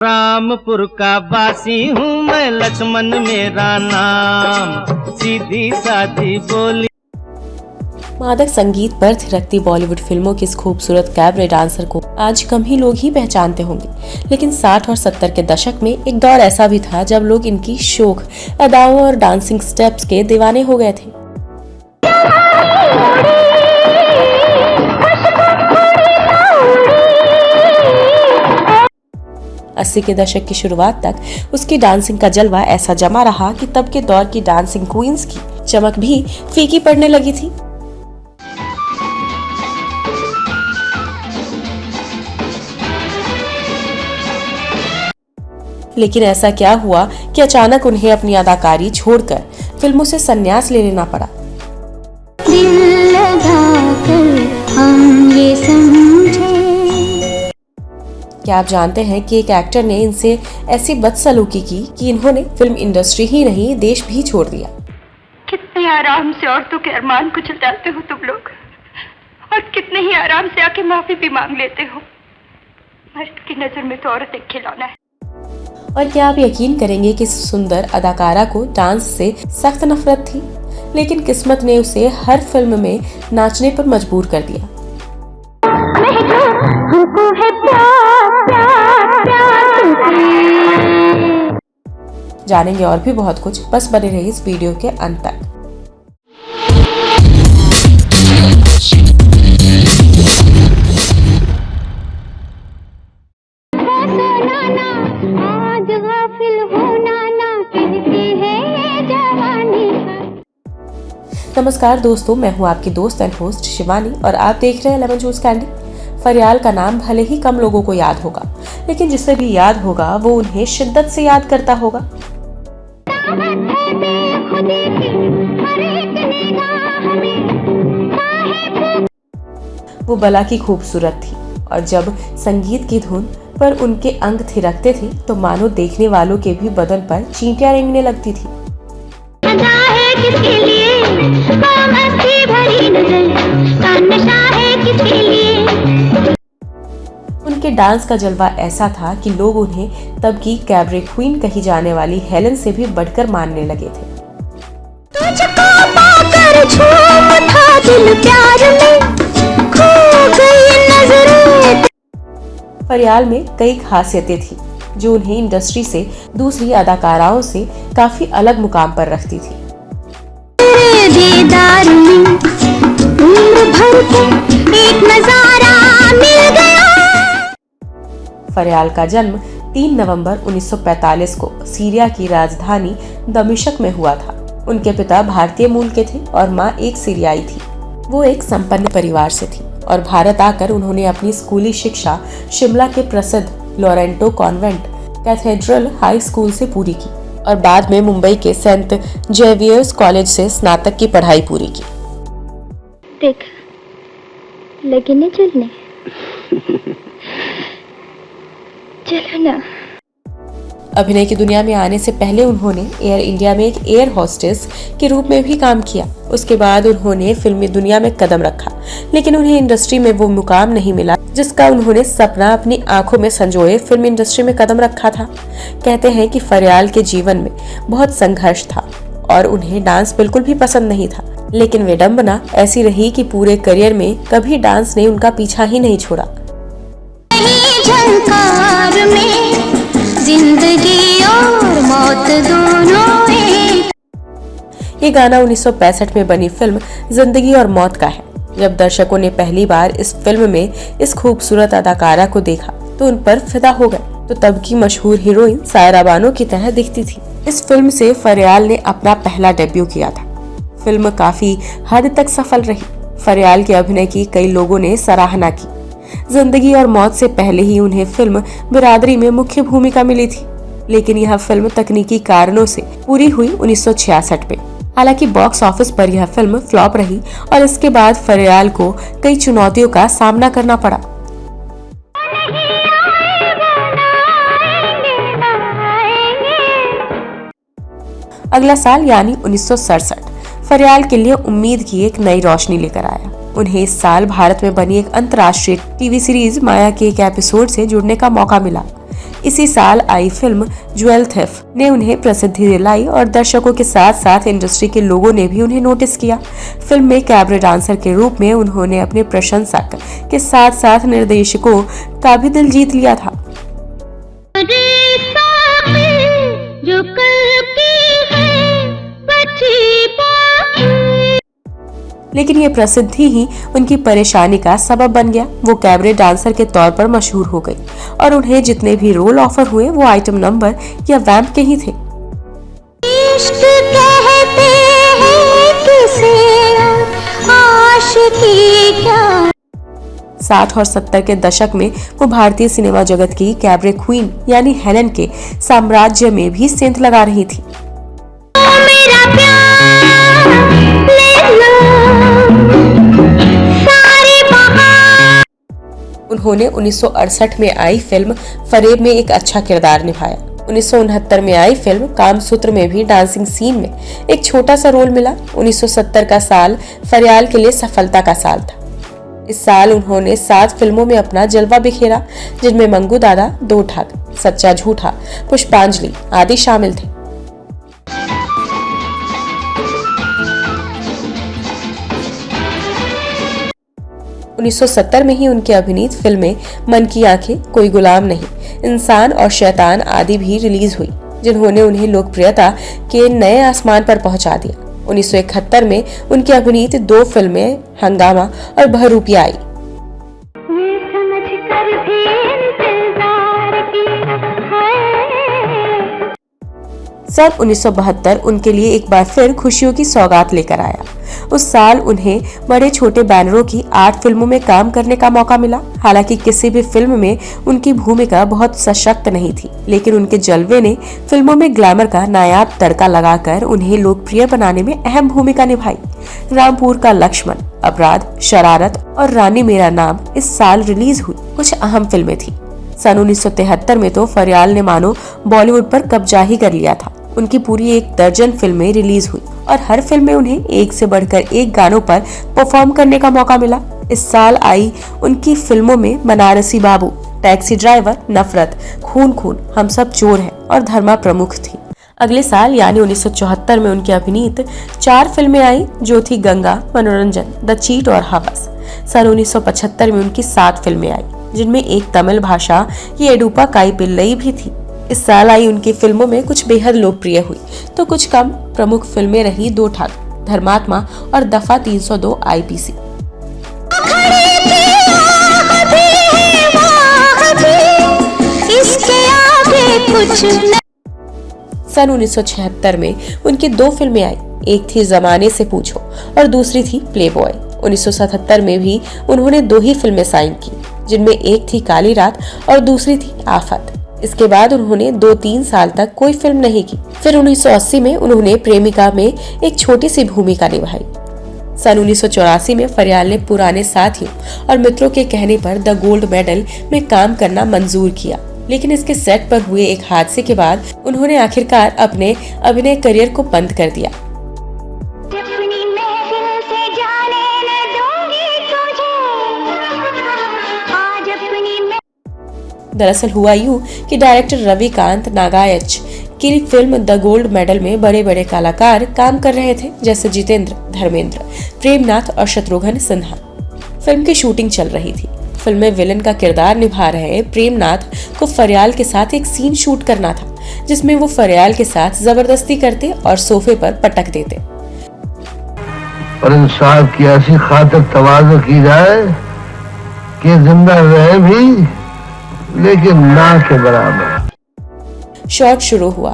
रामपुर का वासी हूँ मैं, लक्ष्मण मेरा नाम, सीधी सादी बोली। मादक संगीत पर थिरकती बॉलीवुड फिल्मों की इस खूबसूरत कैबरे डांसर को आज कम ही लोग ही पहचानते होंगे, लेकिन 60 और 70 के दशक में एक दौर ऐसा भी था जब लोग इनकी शोख अदाओं और डांसिंग स्टेप्स के दीवाने हो गए थे। अस्सी के दशक की शुरुआत तक उसकी डांसिंग का जलवा ऐसा जमा रहा कि तब के दौर की डांसिंग क्वींस की चमक भी फीकी पड़ने लगी थी। लेकिन ऐसा क्या हुआ कि अचानक उन्हें अपनी अदाकारी छोड़कर फिल्मों से संन्यास ले लेना पड़ा। दिल लगाकर हम ये समझे। क्या आप जानते हैं कि एक एक्टर ने इनसे ऐसी बदसलूकी की कि इन्होंने फिल्म इंडस्ट्री ही नहीं देश भी छोड़ दिया। कितने आराम से औरतों के अरमान को जलाते हो तुम लोग, और कितने ही आराम से आके माफी भी मांग लेते हो। मर्द की नजर में तो औरत एक खिलौना है। और क्या आप यकीन करेंगे कि इस सुंदर अदाकारा को डांस से सख्त नफरत थी, लेकिन किस्मत ने उसे हर फिल्म में नाचने पर मजबूर कर दिया। जानेंगे और भी बहुत कुछ, बस बने रहिए इस वीडियो के अंत तक। नमस्कार दोस्तों, मैं हूं आपकी दोस्त एंड होस्ट शिवानी और आप देख रहे हैं लेमन जूस कैंडी। फरियाल का नाम भले ही कम लोगों को याद होगा, लेकिन जिसे भी याद होगा वो उन्हें शिद्दत से याद करता होगा। वो बला की खूबसूरत थी और जब संगीत की धुन पर उनके अंग थिरकते थे तो मानो देखने वालों के भी बदन पर चींटियां रेंगने लगती थी। उनके डांस का जलवा ऐसा था कि लोग उन्हें तब की कैबरे क्वीन कही जाने वाली हेलन से भी बढ़कर मानने लगे थे। तुझको पाकर झूम था दिल प्यार में, खो गई नजरें। फरियाल में कई खासियतें थी जो उन्हें इंडस्ट्री से दूसरी अदाकाराओं से काफी अलग मुकाम पर रखती थी। दीदार में उम्र भर के एक नजारा मिल गया। फरियाल का जन्म 3 नवंबर 1945 को सीरिया की राजधानी दमिश्क में हुआ था। उनके पिता भारतीय मूल के थे और माँ एक सीरियाई थी। वो एक संपन्न परिवार से थी और भारत आकर उन्होंने अपनी स्कूली शिक्षा शिमला के प्रसिद्ध लोरेंटो कॉन्वेंट कैथेड्रल हाई स्कूल से पूरी की और बाद में मुंबई के सेंट जेवियर्स कॉलेज से स्नातक की पढ़ाई पूरी की। देख लगे न चलने, चलो ना। अभिनय की दुनिया में आने से पहले उन्होंने एयर इंडिया में एक एयर होस्टेस के रूप में भी काम किया। उसके बाद उन्होंने फिल्मी दुनिया में कदम रखा, लेकिन उन्हें इंडस्ट्री में वो मुकाम नहीं मिला जिसका उन्होंने सपना अपनी आंखों में संजोए फिल्म इंडस्ट्री में कदम रखा था। कहते हैं कि फरियाल के जीवन में बहुत संघर्ष था और उन्हें डांस बिल्कुल भी पसंद नहीं था, लेकिन विडंबना ऐसी रही कि पूरे करियर में कभी डांस ने उनका पीछा ही नहीं छोड़ा। जिंदगी और मौत दोनों एक। ये गाना 1965 में बनी फिल्म जिंदगी और मौत का है। जब दर्शकों ने पहली बार इस फिल्म में इस खूबसूरत अदाकारा को देखा तो उन पर फिदा हो गए। तो तब की मशहूर हीरोइन सायरा बानो की तरह दिखती थी। इस फिल्म से फरियाल ने अपना पहला डेब्यू किया था। फिल्म काफी हद तक सफल रही। फरियाल के अभिनय की कई लोगों ने सराहना की। जिंदगी और मौत से पहले ही उन्हें फिल्म बिरादरी में मुख्य भूमिका मिली थी, लेकिन यह फिल्म तकनीकी कारणों से पूरी हुई 1966 में। हालांकि बॉक्स ऑफिस पर यह फिल्म फ्लॉप रही और इसके बाद फरियाल को कई चुनौतियों का सामना करना पड़ा। अगला साल यानी 1967 फरियाल के लिए उम्मीद की एक नई रोशनी लेकर आया। उन्हें इस साल भारत में बनी एक अंतर्राष्ट्रीय टीवी सीरीज माया के एक एपिसोड से जुड़ने का मौका मिला। इसी साल आई फिल्म ज्वेल थेफ ने उन्हें प्रसिद्धि दिलाई और दर्शकों के साथ साथ इंडस्ट्री के लोगों ने भी उन्हें नोटिस किया। फिल्म में कैबरे डांसर के रूप में उन्होंने अपने प्रशंसक के साथ साथ निर्देशकों का भी दिल जीत लिया था। जो कल की है बची बाकी। लेकिन ये प्रसिद्धि ही उनकी परेशानी का सबब बन गया। वो कैबरे डांसर के तौर पर मशहूर हो गई और उन्हें जितने भी रोल ऑफर हुए वो आइटम नंबर या वैम्प के ही थे। इश्क कहते हैं किसे आशिकी क्या। 60 और 70 के दशक में वो भारतीय सिनेमा जगत की कैबरे क्वीन यानी हेलन के साम्राज्य में भी सेंध लगा रही थी। मेरा प्यार ले लो सारे बहार। उन्होंने 1968 में आई फिल्म फरेब में एक अच्छा किरदार निभाया। 1969 में आई फिल्म कामसूत्र में भी डांसिंग सीन में एक छोटा सा रोल मिला। 1970 का साल फरियाल के लिए सफलता का साल था। इस साल उन्होंने 7 फिल्मों में अपना जलवा बिखेरा, जिनमें मंगू दादा, दो ठग, सच्चा झूठा, पुष्पांजलि आदि शामिल थे। उन्नीस 1970 में ही उनकी अभिनीत फिल्में मन की आंखें, कोई गुलाम नहीं, इंसान और शैतान आदि भी रिलीज हुई, जिन्होंने उन्हें लोकप्रियता के नए आसमान पर पहुंचा दिया। 1971 में उनकी अभिनीत 2 फिल्में हंगामा और बहरूपिया आई। सन 1972 उनके लिए एक बार फिर खुशियों की सौगात लेकर आया। उस साल उन्हें बड़े छोटे बैनरों की 8 फिल्मों में काम करने का मौका मिला। हालांकि किसी भी फिल्म में उनकी भूमिका बहुत सशक्त नहीं थी, लेकिन उनके जलवे ने फिल्मों में ग्लैमर का नायाब तड़का लगाकर उन्हें लोकप्रिय बनाने में अहम भूमिका निभाई। रामपुर का लक्ष्मण, अपराध, शरारत और रानी मेरा नाम इस साल रिलीज हुई कुछ अहम फिल्में थी। सन 1973 में तो फरियाल ने मानो बॉलीवुड पर कब्जा ही कर लिया था। उनकी पूरी 1 दर्जन फिल्में रिलीज हुई और हर फिल्म में उन्हें एक से बढ़कर एक गानों पर परफॉर्म करने का मौका मिला। इस साल आई उनकी फिल्मों में बनारसी बाबू, टैक्सी ड्राइवर, नफरत, खून खून, हम सब चोर हैं और धर्मा प्रमुख थी। अगले साल यानी 1974 में उनकी अभिनीत 4 फिल्में आई, जो थी गंगा, मनोरंजन, द चीट और हवस। सन 1975 में उनकी 7 फिल्में आई, जिनमें एक तमिल भाषा की एडुपा काई पिल्लई भी थी। इस साल आई उनकी फिल्मों में कुछ बेहद लोकप्रिय हुई तो कुछ कम प्रमुख फिल्में रही दो ठग, धर्मात्मा और दफा 302 IPC। सन 1976 में उनकी 2 फिल्में आई, एक थी जमाने से पूछो और दूसरी थी प्लेबॉय। 1977 में भी उन्होंने 2 ही फिल्में साइन की, जिनमें एक थी काली रात और दूसरी थी आफत। इसके बाद उन्होंने 2-3 साल तक कोई फिल्म नहीं की। फिर 1980 में उन्होंने प्रेमिका में एक छोटी सी भूमिका निभाई। सन 1984 में फरियाल ने पुराने साथियों और मित्रों के कहने पर द गोल्ड मेडल में काम करना मंजूर किया, लेकिन इसके सेट पर हुए एक हादसे के बाद उन्होंने आखिरकार अपने अभिनय करियर को बंद कर दिया। दरअसल हुआ यूं कि डायरेक्टर रविकांत नागायच की फिल्म द गोल्ड मेडल में बड़े बड़े कलाकार काम कर रहे थे, जैसे जितेंद्र, धर्मेंद्र, प्रेमनाथ और शत्रुघ्न सिन्हा। फिल्म की शूटिंग चल रही थी। फिल्म में विलन का किरदार निभा रहे प्रेमनाथ को फरियाल के साथ एक सीन शूट करना था, जिसमें वो फरियाल के साथ जबरदस्ती करते और सोफे पर पटक देते। और इंसाफ की ऐसी खातिर तवाज़ु की जाए कि जिंदा रहे भी लेकिन ना के बराबर। शॉट शुरू हुआ,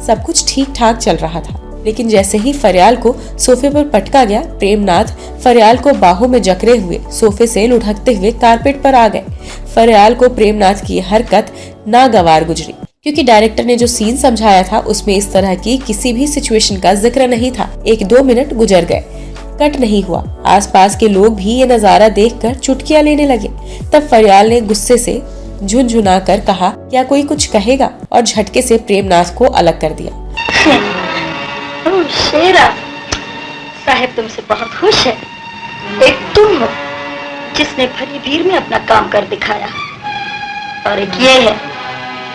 सब कुछ ठीक ठाक चल रहा था, लेकिन जैसे ही फरियाल को सोफे पर पटका गया, प्रेमनाथ फरियाल को बाहों में जकड़े हुए सोफे से लुढ़कते हुए कारपेट पर आ गए। फरियाल को प्रेमनाथ की हरकत नागवार गुजरी, क्योंकि डायरेक्टर ने जो सीन समझाया था उसमें इस तरह की किसी भी सिचुएशन का जिक्र नहीं था। 1-2 मिनट गुजर गए, कट नहीं हुआ। आसपास के लोग भी ये नजारा देखकर चुटकियां लेने लगे। तब फरियाल ने गुस्से से झुनझुना कर कहा, क्या कोई कुछ कहेगा, और झटके से प्रेमनाथ को अलग कर दिया। शेरा साहब तुमसे बहुत खुश है। एक तुम हो जिसने भरी भीड़ में अपना काम कर दिखाया, और एक ये है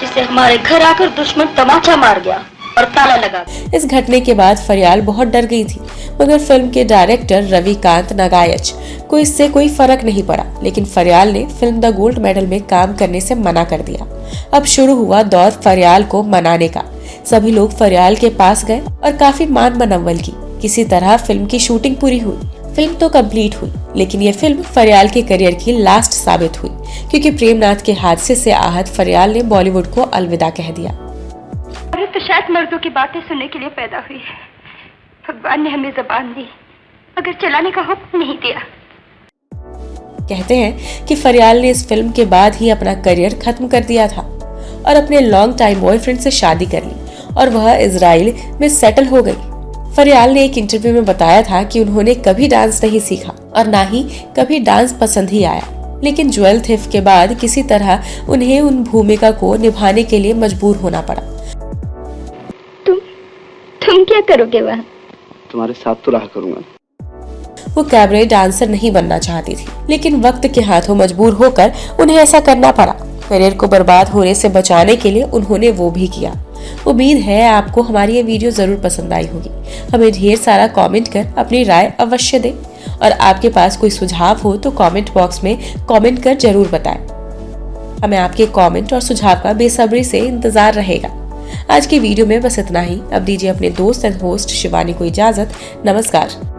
जिसे हमारे घर आकर दुश्मन तमाचा मार गया और ताला लगा। इस घटने के बाद फरियाल बहुत डर गई थी, मगर फिल्म के डायरेक्टर रविकांत नागायच को इससे कोई फर्क नहीं पड़ा। लेकिन फरियाल ने फिल्म द गोल्ड मेडल में काम करने से मना कर दिया। अब शुरू हुआ दौर फरियाल को मनाने का। सभी लोग फरियाल के पास गए और काफी मान मनव्वल की। किसी तरह फिल्म की शूटिंग पूरी हुई। फिल्म तो कंप्लीट हुई, लेकिन ये फिल्म फरियाल के करियर की लास्ट साबित हुई, क्योंकि प्रेमनाथ के हादसे से आहत फरियाल ने बॉलीवुड को अलविदा कह दिया। औरत तो शायद मर्दों की बातें सुनने के लिए पैदा हुई है। भगवान ने हमें जबान दी, मगर चलाने का हुक्म नहीं दिया। कहते हैं कि फरियाल ने इस फिल्म के बाद ही अपना करियर खत्म कर दिया था और अपने लॉन्ग टाइम बॉयफ्रेंड से शादी कर ली और वह इजराइल में सेटल हो गई। फरियाल ने एक इंटरव्यू में बताया था कि उन्होंने कभी डांस नहीं सीखा और ना ही कभी डांस पसंद ही आया, लेकिन ज्वेल थेफ्ट के बाद किसी तरह उन्हें उन भूमिका को निभाने के लिए मजबूर होना पड़ा। तुम क्या करोगे वहाँ? तुम्हारे साथ तो रहा करूंगा। वो कैबरे डांसर नहीं बनना चाहती थी, लेकिन वक्त के हाथों मजबूर होकर उन्हें ऐसा करना पड़ा। करियर को बर्बाद होने से बचाने के लिए उन्होंने वो भी किया। उम्मीद है आपको हमारी ये वीडियो जरूर पसंद आई होगी। हमें ढेर सारा कमेंट कर अपनी राय अवश्य दें और आपके पास कोई सुझाव हो तो कमेंट बॉक्स में कमेंट कर जरूर बताएं। हमें आपके कमेंट और सुझाव का बेसब्री से इंतजार रहेगा। आज की वीडियो में बस इतना ही। अब दीजिए अपने दोस्त एंड होस्ट शिवानी को इजाजत। नमस्कार।